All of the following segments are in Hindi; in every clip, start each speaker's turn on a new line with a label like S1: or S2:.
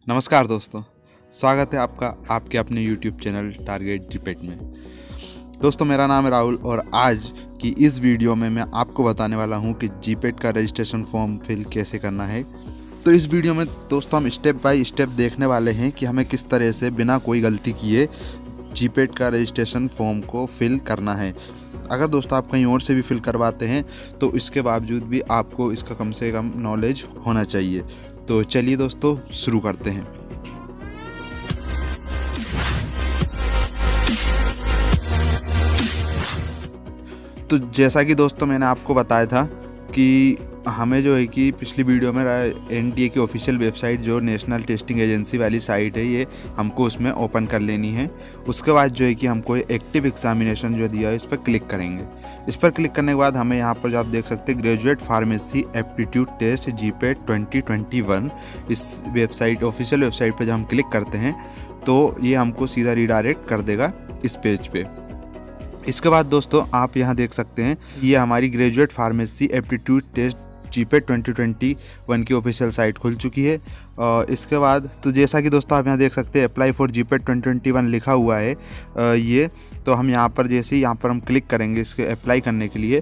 S1: नमस्कार दोस्तों, स्वागत है आपका आपके अपने YouTube चैनल टारगेट जीपेट में। दोस्तों, मेरा नाम है राहुल और आज की इस वीडियो में मैं आपको बताने वाला हूं कि जीपेट का रजिस्ट्रेशन फॉर्म फिल कैसे करना है। तो इस वीडियो में दोस्तों हम स्टेप बाय स्टेप देखने वाले हैं कि हमें किस तरह से बिना कोई गलती किए जीपेट का रजिस्ट्रेशन फॉर्म को फिल करना है। अगर दोस्तों आप कहीं और से भी फिल करवाते हैं तो इसके बावजूद भी आपको इसका कम से कम नॉलेज होना चाहिए। तो चलिए दोस्तों शुरू करते हैं। तो जैसा कि दोस्तों मैंने आपको बताया था कि हमें जो है कि पिछली वीडियो में एनटीए की ऑफिशियल वेबसाइट जो नेशनल टेस्टिंग एजेंसी वाली साइट है, ये हमको उसमें ओपन कर लेनी है। उसके बाद जो है कि हमको एक्टिव एग्जामिनेशन जो दिया है इस पर क्लिक करेंगे। इस पर क्लिक करने के बाद हमें यहाँ पर जो आप देख सकते हैं graduate pharmacy aptitude test GPAT 2021, इस वेबसाइट ऑफिशियल वेबसाइट पर जब हम क्लिक करते हैं तो ये हमको सीधा रिडायरेक्ट कर देगा इस पेज पे। इसके बाद दोस्तों आप यहाँ देख सकते हैं ये हमारी graduate pharmacy aptitude test GPAT 2021 की ऑफिशियल साइट खुल चुकी है। और इसके बाद तो जैसा कि दोस्तों आप यहाँ देख सकते हैं अप्लाई फॉर जीपेट 2021 लिखा हुआ है ये। तो हम यहाँ पर जैसे ही यहाँ पर हम क्लिक करेंगे इसके अप्लाई करने के लिए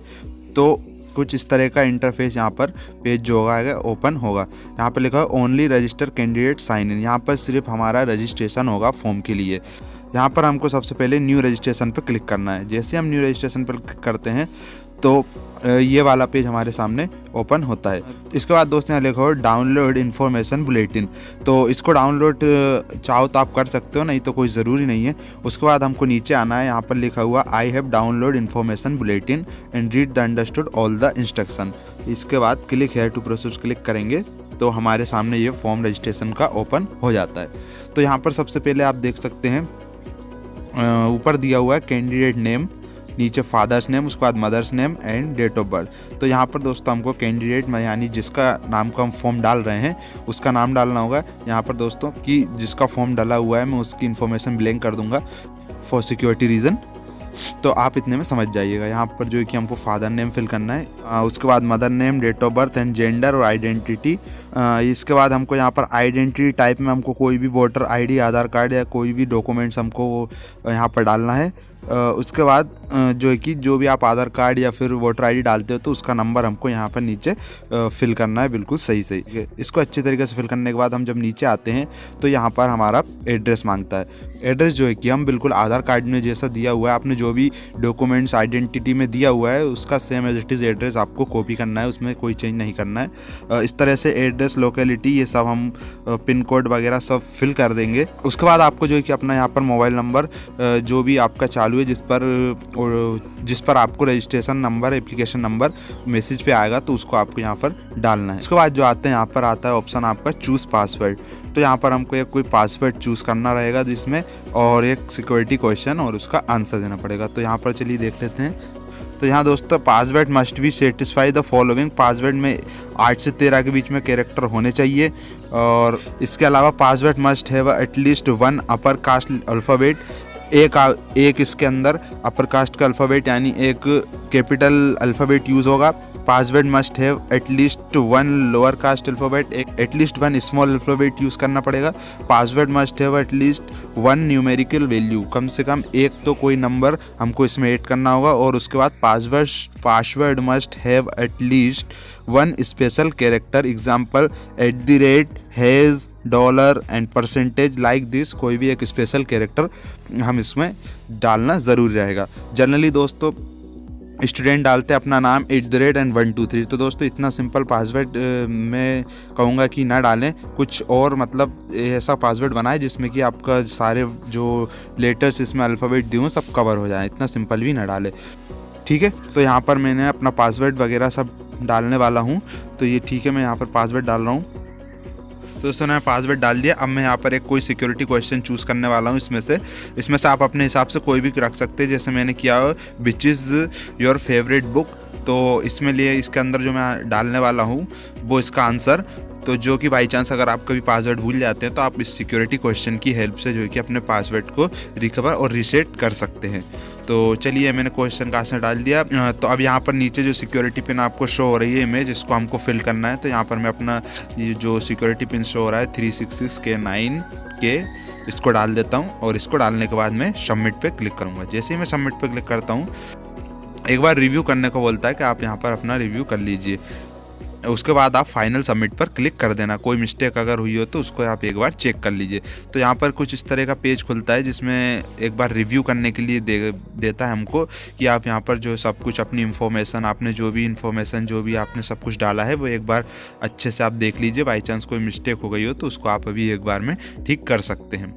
S1: तो कुछ इस तरह का इंटरफेस यहाँ पर पेज जो होगा ओपन होगा। यहाँ पर लिखा है only register candidate sign in. यहाँ पर सिर्फ हमारा रजिस्ट्रेशन होगा फॉर्म के लिए। यहाँ पर हमको सबसे पहले न्यू रजिस्ट्रेशन पर क्लिक करना है। जैसे हम न्यू रजिस्ट्रेशन पर क्लिक करते हैं तो ये वाला पेज हमारे सामने ओपन होता है। इसके बाद दोस्तों यहाँ लिखा हो डाउनलोड इन्फॉर्मेशन बुलेटिन। तो इसको डाउनलोड चाहो तो आप कर सकते हो, नहीं तो कोई ज़रूरी नहीं है। उसके बाद हमको नीचे आना है। यहाँ पर लिखा हुआ I have download information bulletin and read the understood all the instruction. इसके बाद click here to process click करेंगे तो हमारे सामने ये फॉर्म रजिस्ट्रेशन का ओपन हो जाता है। तो यहाँ पर सबसे पहले आप देख सकते हैं ऊपर दिया हुआ है कैंडिडेट नेम, नीचे फादर्स नेम, उसके बाद mother's name and date of birth. तो यहाँ पर दोस्तों हमको कैंडिडेट में यानी जिसका नाम का हम फॉर्म डाल रहे हैं उसका नाम डालना होगा। यहाँ पर दोस्तों कि जिसका फॉर्म डाला हुआ है मैं उसकी इन्फॉर्मेशन ब्लैंक कर दूंगा फॉर सिक्योरिटी रीज़न, तो आप इतने में समझ जाइएगा। यहाँ पर जो है कि हमको फादर नेम फिल करना है, उसके बाद mother name, date of birth and gender और आइडेंटिटी। इसके बाद हमको यहाँ पर आइडेंटिटी टाइप में हमको कोई भी वोटर आईडी, आधार कार्ड या कोई भी डॉक्यूमेंट्स हमको यहाँ पर डालना है। उसके बाद जो है कि जो भी आप आधार कार्ड या फिर वोटर आईडी डालते हो तो उसका नंबर हमको यहाँ पर नीचे फिल करना है बिल्कुल सही। इसको अच्छे तरीके से फिल करने के बाद हम जब नीचे आते हैं तो यहाँ पर हमारा एड्रेस मांगता है। एड्रेस जो है कि हम बिल्कुल आधार कार्ड में जैसा दिया हुआ है, आपने जो भी डॉक्यूमेंट्स आइडेंटिटी में दिया हुआ है उसका same as it is address आपको कॉपी करना है, उसमें कोई चेंज नहीं करना है। इस तरह से एड्रेस, लोकेलिटी, ये सब हम पिन कोड वगैरह सब फिल कर देंगे। उसके बाद आपको जो है कि अपना यहाँ पर मोबाइल नंबर जो भी आपका चालू है जिस पर आपको registration number, application number message पे आएगा तो उसको आपको यहाँ पर डालना है। उसके बाद जो आते हैं यहाँ पर आता है ऑप्शन आपका चूज़ पासवर्ड। तो यहाँ पर हमको एक कोई पासवर्ड चूज़ करना रहेगा जिसमें और एक सिक्योरिटी क्वेश्चन और उसका आंसर देना पड़ेगा। तो यहाँ पर चलिए देख लेते हैं। तो यहाँ दोस्तों password must be satisfy the following. Password में 8 से 13 के बीच में कैरेक्टर होने चाहिए और इसके अलावा password must have at least 1 upper caste alphabet. एक इसके अंदर अपर कास्ट का अल्फ़ाबेट यानी एक कैपिटल अल्फ़ाबेट यूज़ होगा। Password must have at least 1 lower caste alphabet, at least 1 small alphabet use करना पड़ेगा। Password must have at least 1 numerical value, कम से कम एक तो कोई नंबर हमको इसमें ऐड करना होगा। और उसके बाद password must have at least 1 special character, example @ has, dollar and percentage like this. कोई भी एक स्पेशल कैरेक्टर हम इसमें डालना ज़रूरी रहेगा। जनरली दोस्तों स्टूडेंट डालते हैं अपना नाम @ एंड 1 2 3। तो दोस्तों इतना सिंपल पासवर्ड मैं कहूँगा कि ना डालें, कुछ और मतलब ऐसा पासवर्ड बनाए जिसमें कि आपका सारे जो लेटर्स इसमें अल्फ़ाबेट दिए हों सब कवर हो जाए। इतना सिंपल भी ना डालें, ठीक है। तो यहाँ पर मैंने अपना पासवर्ड वगैरह सब डालने वाला हूँ। तो ये ठीक है, मैं यहाँ पर पासवर्ड डाल रहा हूँ। तो दोस्तों मैंने पासवर्ड डाल दिया। अब मैं यहाँ पर एक कोई सिक्योरिटी क्वेश्चन चूज़ करने वाला हूँ। इसमें से आप अपने हिसाब से कोई भी रख सकते हैं, जैसे मैंने किया which is your favourite book. तो इसमें लिए इसके अंदर जो मैं डालने वाला हूँ वो इसका आंसर, तो जो कि बाई चांस अगर आप कभी पासवर्ड भूल जाते हैं तो आप इस सिक्योरिटी क्वेश्चन की हेल्प से जो है कि अपने पासवर्ड को रिकवर और रीसेट कर सकते हैं। तो चलिए मैंने क्वेश्चन का आंसर डाल दिया। तो अब यहाँ पर नीचे जो सिक्योरिटी पिन आपको शो हो रही है इमेज, इसको हमको फिल करना है। तो यहाँ पर मैं अपना ये जो सिक्योरिटी पिन शो हो रहा है 366K9K इसको डाल देता हूँ, और इसको डालने के बाद मैं सबमिट पे क्लिक करूँगा। जैसे ही मैं सबमिट पे क्लिक करता हूँ, एक बार रिव्यू करने को बोलता है कि आप यहाँ पर अपना रिव्यू कर लीजिए। उसके बाद आप फाइनल सबमिट पर क्लिक कर देना। कोई मिस्टेक अगर हुई हो तो उसको आप एक बार चेक कर लीजिए। तो यहाँ पर कुछ इस तरह का पेज खुलता है जिसमें एक बार रिव्यू करने के लिए देता है हमको कि आप यहाँ पर जो सब कुछ अपनी इन्फॉर्मेशन, आपने जो भी इन्फॉर्मेशन जो भी आपने सब कुछ डाला है वो एक बार अच्छे से आप देख लीजिए। बाई चांस कोई मिस्टेक हो गई हो तो उसको आप अभी एक बार में ठीक कर सकते हैं।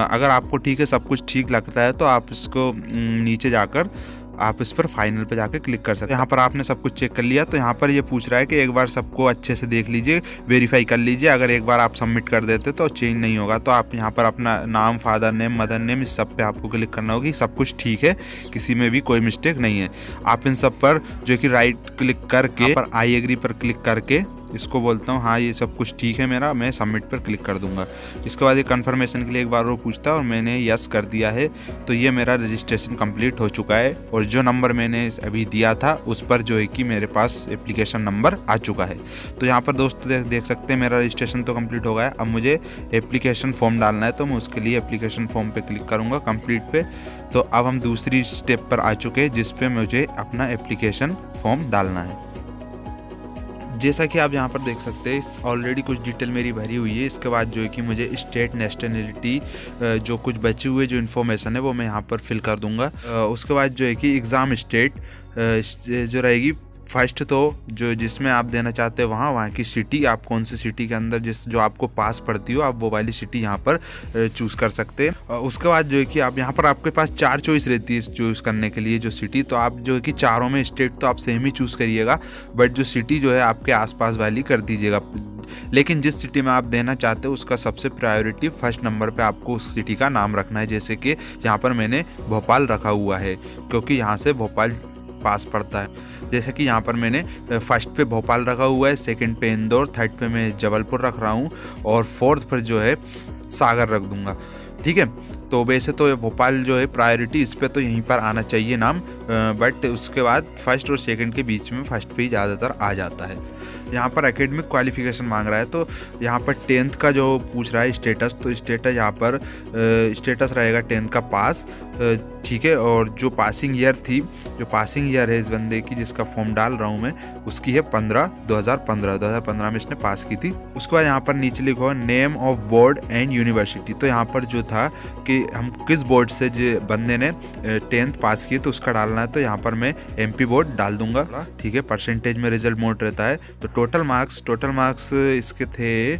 S1: अगर आपको ठीक है, सब कुछ ठीक लगता है, तो आप इसको नीचे जाकर आप इस पर फाइनल पे जाके क्लिक कर सकते हैं। यहाँ पर आपने सब कुछ चेक कर लिया, तो यहाँ पर ये पूछ रहा है कि एक बार सबको अच्छे से देख लीजिए, वेरीफाई कर लीजिए। अगर एक बार आप सबमिट कर देते तो चेंज नहीं होगा। तो आप यहाँ पर अपना नाम, फादर नेम, मदर नेम, इस सब पे आपको क्लिक करना होगी। सब कुछ ठीक है, किसी में भी कोई मिस्टेक नहीं है। आप इन सब पर जो कि राइट क्लिक करके पर आई एग्री पर क्लिक करके इसको बोलता हूँ हाँ ये सब कुछ ठीक है मेरा, मैं सबमिट पर क्लिक कर दूंगा। इसके बाद ये कन्फर्मेशन के लिए एक बार वो पूछता है और मैंने यस कर दिया है। तो ये मेरा रजिस्ट्रेशन कंप्लीट हो चुका है, और जो नंबर मैंने अभी दिया था उस पर जो है कि मेरे पास एप्लीकेशन नंबर आ चुका है। तो यहाँ पर दोस्तों देख सकते हैं मेरा रजिस्ट्रेशन तो कंप्लीट हो गया है। अब मुझे एप्लीकेशन फॉर्म डालना है, तो मैं उसके लिए एप्लीकेशन फॉर्म पर क्लिक करूँगा कंप्लीट पे। तो अब हम दूसरी स्टेप पर आ चुके हैं जिस पे मुझे अपना एप्लीकेशन फॉर्म डालना है। जैसा कि आप यहाँ पर देख सकते हैं ऑलरेडी कुछ डिटेल मेरी भरी हुई है। इसके बाद जो है कि मुझे स्टेट, नेशनलिटी, जो कुछ बचे हुए जो इन्फॉर्मेशन है वो मैं यहाँ पर फिल कर दूंगा। उसके बाद जो है कि एग्ज़ाम स्टेट जो रहेगी फर्स्ट, तो जो जिसमें आप देना चाहते हैं वहाँ की सिटी, आप कौन सी सिटी के अंदर जो आपको पास पड़ती हो आप वो वाली सिटी यहाँ पर चूज़ कर सकते हैं। उसके बाद जो है कि आप यहाँ पर आपके पास 4 चॉइस रहती है चूज़ करने के लिए जो सिटी। तो आप जो है कि चारों में स्टेट तो आप सेम ही चूज़ करिएगा, बट जो सिटी जो है आपके आसपास वाली कर दीजिएगा। लेकिन जिस सिटी में आप देना चाहते हो उसका सबसे प्रायोरिटी फर्स्ट नंबर पे आपको उस सिटी का नाम रखना है। जैसे कि यहाँ पर मैंने भोपाल रखा हुआ है क्योंकि यहाँ से भोपाल पास पड़ता है। जैसे कि यहाँ पर मैंने फर्स्ट पे भोपाल रखा हुआ है, सेकंड पे इंदौर, थर्ड पे मैं जबलपुर रख रहा हूँ, और फोर्थ पर जो है सागर रख दूँगा। ठीक है, तो वैसे तो भोपाल जो है प्रायोरिटी, इस पे तो यहीं पर आना चाहिए नाम, बट उसके बाद फर्स्ट और सेकंड के बीच में फर्स्ट पे ही ज़्यादातर आ जाता है। यहाँ पर एकेडमिक क्वालिफिकेशन मांग रहा है, तो यहाँ पर 10th का जो पूछ रहा है स्टेटस, तो स्टेटस यहाँ पर स्टेटस रहेगा 10th का पास। ठीक है, और जो पासिंग ईयर थी, जो पासिंग ईयर है इस बंदे की जिसका फॉर्म डाल रहा हूँ मैं, उसकी है 2015 में इसने पास की थी। उसके बाद यहाँ पर नीचे लिखो name of board and university. तो यहाँ पर जो था कि हम किस बोर्ड से जो बंदे ने 10th पास की तो उसका डालना है, तो यहाँ पर मैं MP बोर्ड डाल दूंगा। ठीक है, परसेंटेज में रिजल्ट मोड रहता है। तो टोटल मार्क्स इसके थे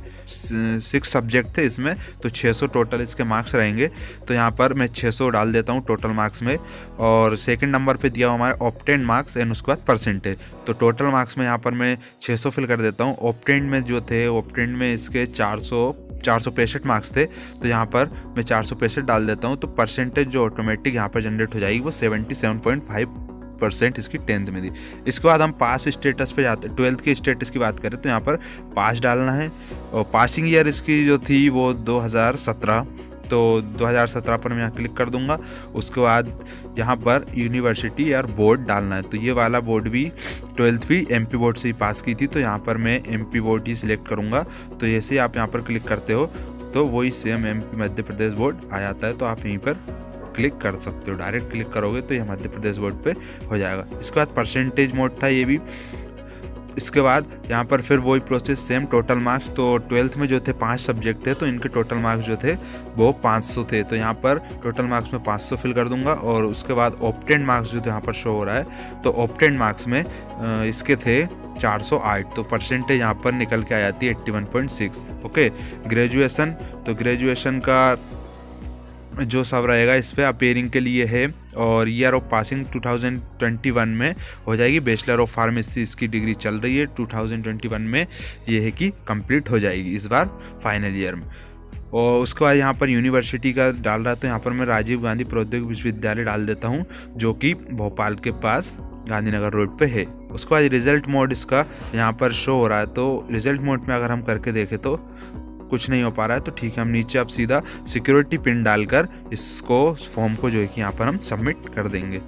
S1: 6 सब्जेक्ट थे इसमें, तो 600 टोटल इसके मार्क्स रहेंगे। तो यहाँ पर मैं 600 डाल देता हूँ टोटल मार्क्स में, और सेकंड नंबर पे दिया हमारे ऑब्टेन मार्क्स एंड उसके बाद परसेंटेज। तो टोटल मार्क्स में यहाँ पर मैं 600 फिल कर देता हूँ। ऑब्टेन में जो थे, ऑब्टेन में इसके 465 मार्क्स थे, तो यहाँ पर मैं 465 डाल देता हूँ। तो परसेंटेज जो ऑटोमेटिक यहाँ पर जनरेट हो जाएगी वो 77.5% इसकी 10th में थी। इसके बाद हम पास स्टेटस पे जाते हैं। 12th के स्टेटस की बात करें तो यहाँ पर पास डालना है, और पासिंग ईयर इसकी जो थी वो 2017, तो 2017 पर मैं यहाँ क्लिक कर दूंगा। उसके बाद यहाँ पर यूनिवर्सिटी और बोर्ड डालना है, तो ये वाला बोर्ड भी 12th भी MP बोर्ड से ही पास की थी, तो यहाँ पर मैं MP बोर्ड ही सिलेक्ट करूँगा। तो जैसे आप यहाँ पर क्लिक करते हो तो वही same MP Madhya Pradesh board आ जाता है, तो आप यहीं पर क्लिक कर सकते हो। डायरेक्ट क्लिक करोगे तो ये मध्य प्रदेश बोर्ड पे हो जाएगा। इसके बाद परसेंटेज मोड था ये भी। इसके बाद यहाँ पर फिर वही प्रोसेस सेम, टोटल मार्क्स। तो 12th में जो थे 5 सब्जेक्ट थे, तो इनके टोटल मार्क्स जो थे वो 500 थे, तो यहाँ पर टोटल मार्क्स में 500 फिल कर दूंगा। और उसके बाद ऑब्टेन मार्क्स जो यहाँ पर शो हो रहा है, तो ऑब्टेन मार्क्स में इसके थे 408, तो परसेंटेज यहाँ पर निकल के आ जाती है 81.6। ओके, ग्रेजुएशन, तो ग्रेजुएशन का जो सब रहेगा इस पे अपेयरिंग के लिए है, और ईयर ऑफ पासिंग 2021 में हो जाएगी। बैचलर ऑफ फार्मेसी इसकी डिग्री चल रही है, 2021 में ये है कि कंप्लीट हो जाएगी इस बार फाइनल ईयर में। और उसके बाद यहाँ पर यूनिवर्सिटी का डाल रहा है, तो यहाँ पर मैं राजीव गांधी प्रौद्योगिकी विश्वविद्यालय डाल देता हूँ जो कि भोपाल के पास गांधीनगर रोड पे है। उसके बाद रिजल्ट मोड इसका यहाँ पर शो हो रहा है, तो रिजल्ट मोड में अगर हम करके देखें तो कुछ नहीं हो पा रहा है तो ठीक है, हम नीचे अब सीधा सिक्योरिटी पिन डालकर इसको फॉर्म को जो है कि यहाँ पर हम सबमिट कर देंगे।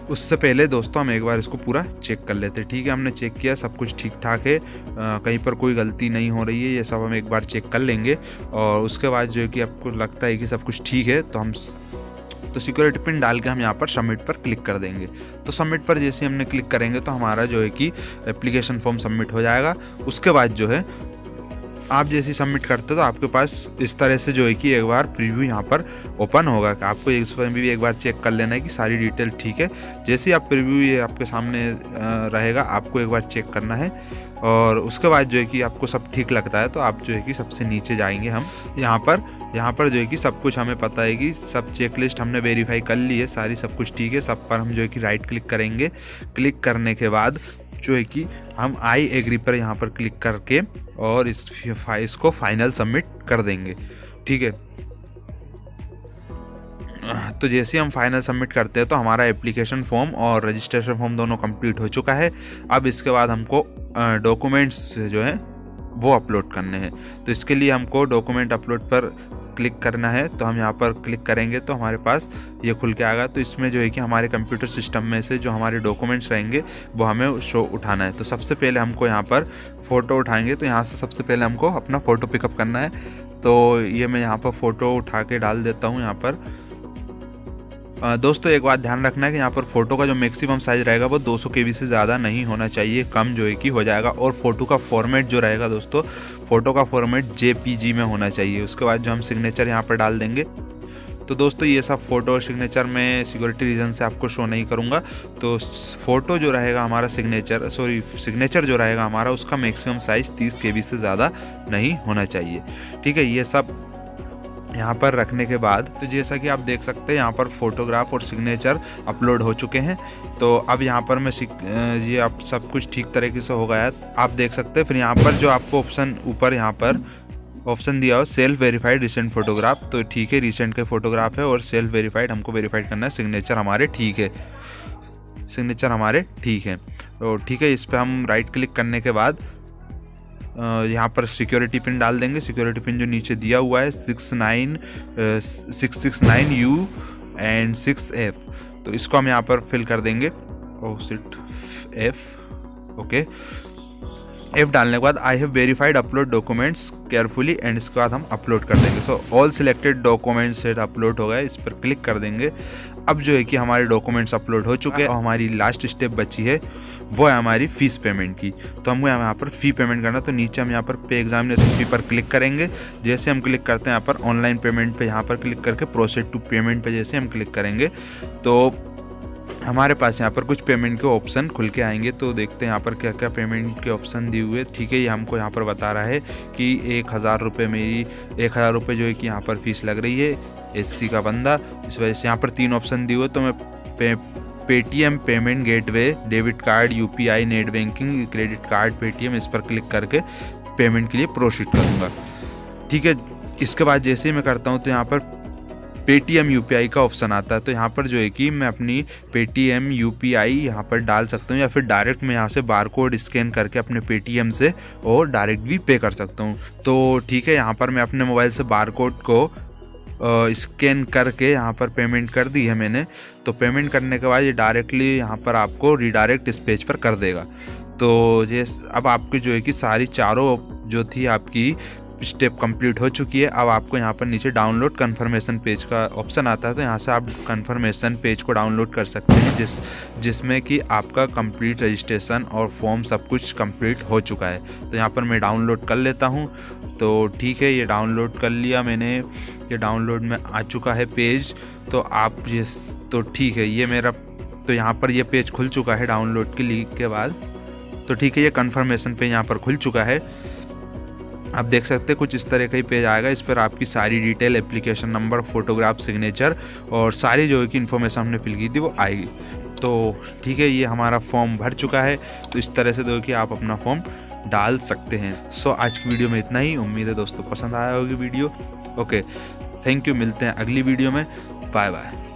S1: उससे पहले दोस्तों हम एक बार इसको पूरा चेक कर लेते हैं। ठीक है, हमने चेक किया, सब कुछ ठीक ठाक है, कहीं पर कोई गलती नहीं हो रही है, ये सब हम एक बार चेक कर लेंगे। और उसके बाद जो है कि आपको लगता है कि सब कुछ ठीक है तो सिक्योरिटी पिन डाल के हम यहाँ पर सबमिट पर क्लिक कर देंगे। तो सबमिट पर जैसे हमने क्लिक करेंगे तो हमारा जो है कि एप्लीकेशन फॉर्म सबमिट हो जाएगा। उसके बाद जो है आप जैसे सबमिट करते हो तो आपके पास इस तरह से जो है कि एक बार प्रीव्यू यहाँ पर ओपन होगा। आपको इसमें भी एक बार चेक कर लेना है कि सारी डिटेल ठीक है। जैसे ही आप प्रीव्यू ये आपके सामने रहेगा, आपको एक बार चेक करना है और उसके बाद जो है कि आपको सब ठीक लगता है तो आप जो है कि सबसे नीचे जाएंगे हम। यहाँ पर जो है कि सब कुछ हमें पता है कि सब चेकलिस्ट हमने वेरीफाई कर ली है, सारी सब कुछ ठीक है। सब पर हम जो है कि राइट क्लिक करेंगे। क्लिक करने के बाद जो है कि हम आई एग्री पर यहाँ पर क्लिक करके और इसको फाइनल सबमिट कर देंगे। ठीक है, तो जैसे हम फाइनल सबमिट करते हैं तो हमारा एप्लीकेशन फॉर्म और रजिस्ट्रेशन फॉर्म दोनों कंप्लीट हो चुका है। अब इसके बाद हमको डॉक्यूमेंट्स जो हैं वो अपलोड करने हैं। तो इसके लिए हमको डॉक्यूमेंट अपलोड पर क्लिक करना है। तो हम यहाँ पर क्लिक करेंगे तो हमारे पास ये खुल के आएगा। तो इसमें जो है कि हमारे कंप्यूटर सिस्टम में से जो हमारे डॉक्यूमेंट्स रहेंगे वो हमें शो उठाना है। तो सबसे पहले हमको यहाँ पर फ़ोटो उठाएंगे। तो यहाँ से सबसे पहले हमको अपना फ़ोटो पिकअप करना है। तो ये मैं यहाँ पर फ़ोटो उठा के डाल देता हूँ यहाँ पर। दोस्तों एक बात ध्यान रखना है कि यहाँ पर फ़ोटो का जो मैक्सिमम साइज़ रहेगा वो 200 KB से ज़्यादा नहीं होना चाहिए, कम जो है कि हो जाएगा। और फ़ोटो का फॉर्मेट जो रहेगा दोस्तों, फ़ोटो का फॉर्मेट JPG में होना चाहिए। उसके बाद जो हम सिग्नेचर यहाँ पर डाल देंगे। तो दोस्तों ये सब फ़ोटो और सिग्नेचर में सिक्योरिटी रीज़न से आपको शो नहीं करूँगा। तो फ़ोटो जो रहेगा हमारा सिग्नेचर जो रहेगा हमारा, उसका मैक्सिमम साइज़ 30 KB से ज़्यादा नहीं होना चाहिए। ठीक है, ये सब यहाँ पर रखने के बाद तो जैसा कि आप देख सकते हैं यहाँ पर फोटोग्राफ और सिग्नेचर अपलोड हो चुके हैं। तो अब यहाँ पर मैं ये आप सब कुछ ठीक तरीके से हो गया है, आप देख सकते हैं। फिर यहाँ पर जो आपको ऑप्शन ऊपर यहाँ पर ऑप्शन दिया हो सेल्फ वेरीफाइड रिसेंट फोटोग्राफ, तो ठीक है, रिसेंट के फोटोग्राफ है और सेल्फ वेरीफाइड हमको वेरीफाइड करना है। सिग्नेचर हमारे ठीक है, तो ठीक है, इस पर हम राइट क्लिक करने के बाद यहाँ पर सिक्योरिटी पिन डाल देंगे। सिक्योरिटी पिन जो नीचे दिया हुआ है 669U एंड 6F, तो इसको हम यहाँ पर फिल कर देंगे। F ओके, F डालने के बाद I have verified upload documents carefully and इसके बाद हम अपलोड कर देंगे। So all selected documents set upload हो गए, इस पर क्लिक कर देंगे। अब जो है कि हमारे डॉक्यूमेंट्स अपलोड हो चुके हैं और हमारी लास्ट स्टेप बची है वो है हमारी फ़ीस पेमेंट की। तो हमको यहाँ पर फ़ी पेमेंट करना, तो नीचे हम यहाँ पर पे एग्जामिनेशन फ़ी पर क्लिक करेंगे। जैसे हम क्लिक करते हैं यहाँ पर ऑनलाइन पेमेंट पे यहाँ पर क्लिक करके प्रोसीड टू पेमेंट पे जैसे हम क्लिक करेंगे तो हमारे पास यहाँ पर कुछ पेमेंट के ऑप्शन खुल के आएंगे। तो देखते हैं यहाँ पर क्या क्या पेमेंट के ऑप्शन दिए हुए। ठीक है, ये हमको यहाँ पर बता रहा है कि 1000 रुपये मेरी 1000 रुपये जो है कि यहाँ पर फीस लग रही है, SC का बंदा। इस वजह से यहाँ पर 3 ऑप्शन दिए हुए। तो मैं Paytm payment gateway, debit card, UPI, net banking, credit card, Paytm, इस पर क्लिक करके पेमेंट के लिए प्रोसीड करूँगा। ठीक है, इसके बाद जैसे ही मैं करता हूँ तो यहाँ पर पेटीएम UPI का ऑप्शन आता है। तो यहाँ पर जो है कि मैं अपनी पेटीएम UPI यहाँ पर डाल सकता हूँ या फिर डायरेक्ट मैं यहाँ से बारकोड स्कैन करके अपने पेटीएम से और डायरेक्ट भी पे कर सकता हूँ। तो ठीक है, यहाँ पर मैं अपने मोबाइल से बारकोड को स्कैन करके यहाँ पर पेमेंट कर दी है मैंने। तो पेमेंट करने के बाद ये डायरेक्टली यहाँ पर आपको रिडायरेक्ट इस पेज पर कर देगा। तो अब आपकी जो है कि सारी चारों जो थी आपकी स्टेप कंप्लीट हो चुकी है। अब आपको यहाँ पर नीचे डाउनलोड कन्फर्मेशन पेज का ऑप्शन आता है। तो यहाँ से आप कन्फर्मेशन पेज को डाउनलोड कर सकते हैं जिसमें कि आपका कंप्लीट रजिस्ट्रेशन और फॉर्म सब कुछ कंप्लीट हो चुका है। तो यहाँ पर मैं डाउनलोड कर लेता हूँ। तो ठीक है, ये डाउनलोड कर लिया मैंने, ये डाउनलोड में आ चुका है पेज। तो आप तो ठीक है, ये मेरा तो यहाँ पर ये पेज खुल चुका है डाउनलोड के बाद। तो ठीक है, ये कन्फर्मेशन पेज यहाँ पर खुल चुका है। आप देख सकते हैं कुछ इस तरह का ही पेज आएगा। इस पर आपकी सारी detail, application number, photograph, signature और सारी जो है कि इन्फॉर्मेशन हमने फिल की थी वो आएगी। तो ठीक है, ये हमारा फॉर्म भर चुका है। तो इस तरह से दो कि आप अपना फॉर्म डाल सकते हैं। सो आज की वीडियो में इतना ही। उम्मीद है दोस्तों पसंद आया होगी वीडियो। ओके, थैंक यू, मिलते हैं अगली वीडियो में। Bye bye.